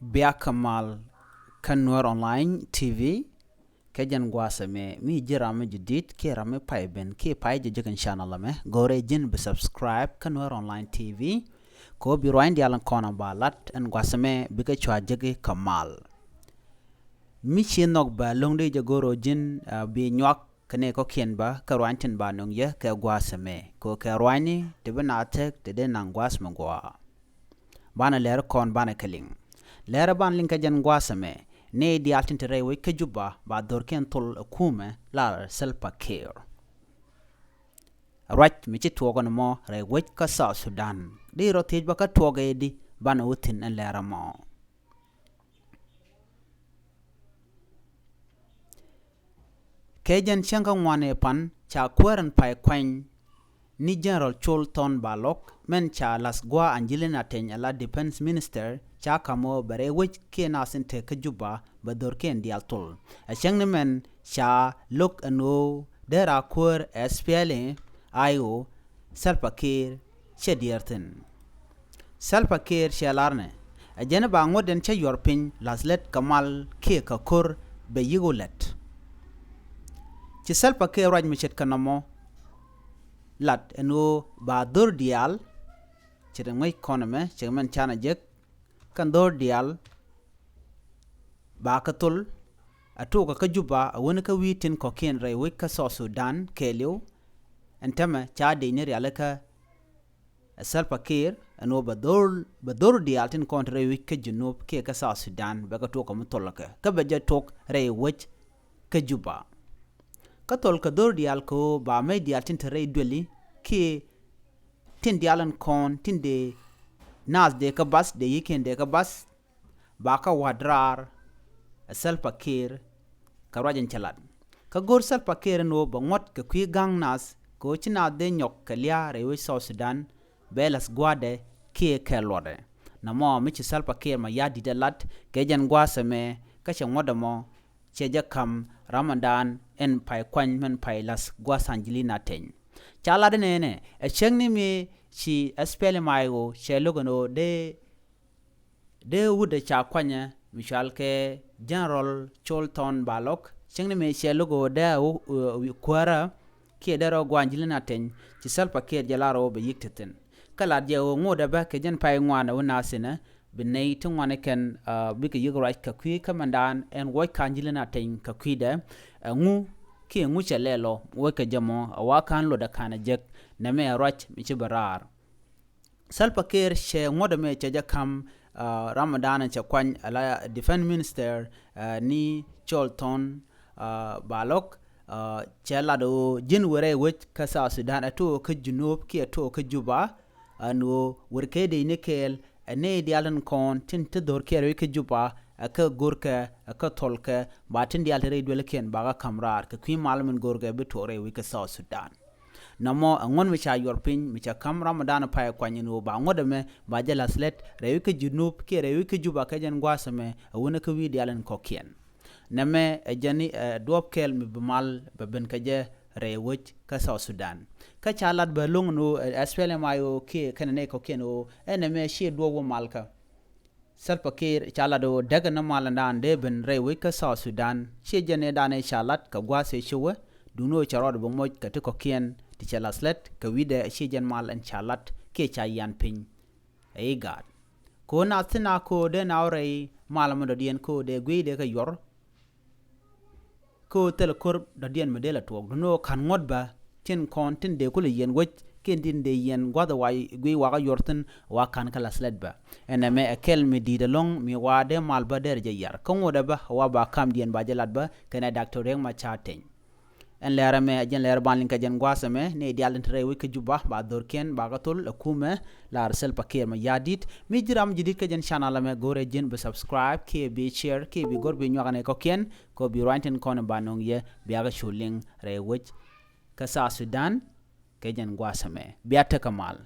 Biakamal kan Nuer online TV kajan gwasame mi jirame jidit ke rame paiben ke paije jikan channel me gore jin be subscribe kan Nuer online TV ko bi roin dialan kona balat en gwasame bi ka chwa jige kamal mi chinok ba longde jagoro jin bi nyak kane ko kien ba ka rointin ba nong ye ka gwasame ko ka roini de benatek de nang gwas mangwa bana ler kon bana kaling Läär ban linka jan gwasame ne di altin tere ke Juba ba dorken thol kume la selpa care right mi ci togo no mo re wek ka sa Sudan di rotej ba ka togo di ban utin en Läär mo kejan changa ngwane pan cha kweren pai kwen ni General Chol thon Balok men cha las gwa anjilina tenya la defense minister cha kamo bare wich ke nasinte ke Juba ba dorken dial thol a changne men cha look ano dera kur SPLA ayo salpakir chedierten salpakir shalarne a jena ba ngoden cha yorpin laslet kamal ke ka kur be yigolet ci salpakir raj michet kanamo lat eno ba dor dial chede ngoy konome chemen chana jek kan dor dial ba ka tul atoka ka Juba woni ka witin ko ken re we ka so Sudan kelio entama cha de ne realaka salpa kir eno ba dor dial tin kontre we ka junub ke ka so Sudan ba ka to ko mutolaka ka be je tok re wech ka Juba ka tol ka dor dial ko ba me dial tin tere dweli ki tin dialan kon tin de nas de ka bas de yiken de ka bas ba ka wadrar salpa kir ka rajen chalat ka gor salpa kir no ba ngot ka kwi gang nas ko china de nyok ka lia rewe so Sudan belas gwade ki ke lode na mo mi ci salpa kir ma yadi de lat ke jan gwasame ka che ngodamo cheja kam Ramadan en pai kwan men pai las gwasanjilina ten chala de nene e chengni mi chi espele mayo chelogono de wude cha kwanya mishal ke General Chol thon Balok chengni mi chelogo de kwara ke dero gwanjilina ten ci salpa ke jalaro be yikteten kala je ngoda ba ke jen pai ngwana wona sina binay tungwane ken bika yigrat ka kwi kamandan en wo kanjilina ten ka kwide ngu ki ngu chelelo wo ka jamo wa kan lo da kana jek na me rach mi ci barar salpa kir she ngoda me cheja kam Ramadan cha kwan ala defense minister ni Chol thon Balok chela do jin wore wech ka sa Sudan ato ka junub ki ato ka Juba no worke de nikel ne dialan kon tin te dor kere ke Juba aka gorka aka tolka ba tin dial re dwele ken ba kamrar ka kwi malmen gorga be tore wi ka South Sudan namo ngon mi cha yorpin mi cha kam Ramadan pa kwanyino ba ngoda me ba jala slet re wi ke junub ke re wi ke Juba ka jan gwasame wona ka wi dialan ko ken name jani dop kel mi mal ba ben ka je re wich ka South Sudan ka chalat ba lungno SPLA mayo ke kanane ko keno eneme she do wo malka salpa kir chalado daga na malanda de ben re wich ka South Sudan she jane dane chalat ka gwase showe duno charod bo moj ka to ko kien ti chalaslet ka wide she jan mal an chalat ke chayan pin e god ko na tina ko de nawre malamo do dien ko de gwide ka yor ko tel kor da dien medela to no kan ngodba tin kon tin de ko le yen wech ken din de yen gwada way gwi waga yorten wa kan kala sledba ene me akel mi di de long mi wade malba der je yar ko ngoda ba wa ba kam dien ba jelat ba kana doctor reng ma chaten en Läär me jen Läär ban linka jen gwasame ne dial entre wi ke Juba ba dorken ba gatol kume la arsel pakir ma yadit mi jiram jidit ke jen channel me gore jen be subscribe ke be share ke bi gor bi nyogane ko ken ko bi ranten kon ba nong ye bi aga shuling re wich ka sa Sudan ke jen gwasame biata kamal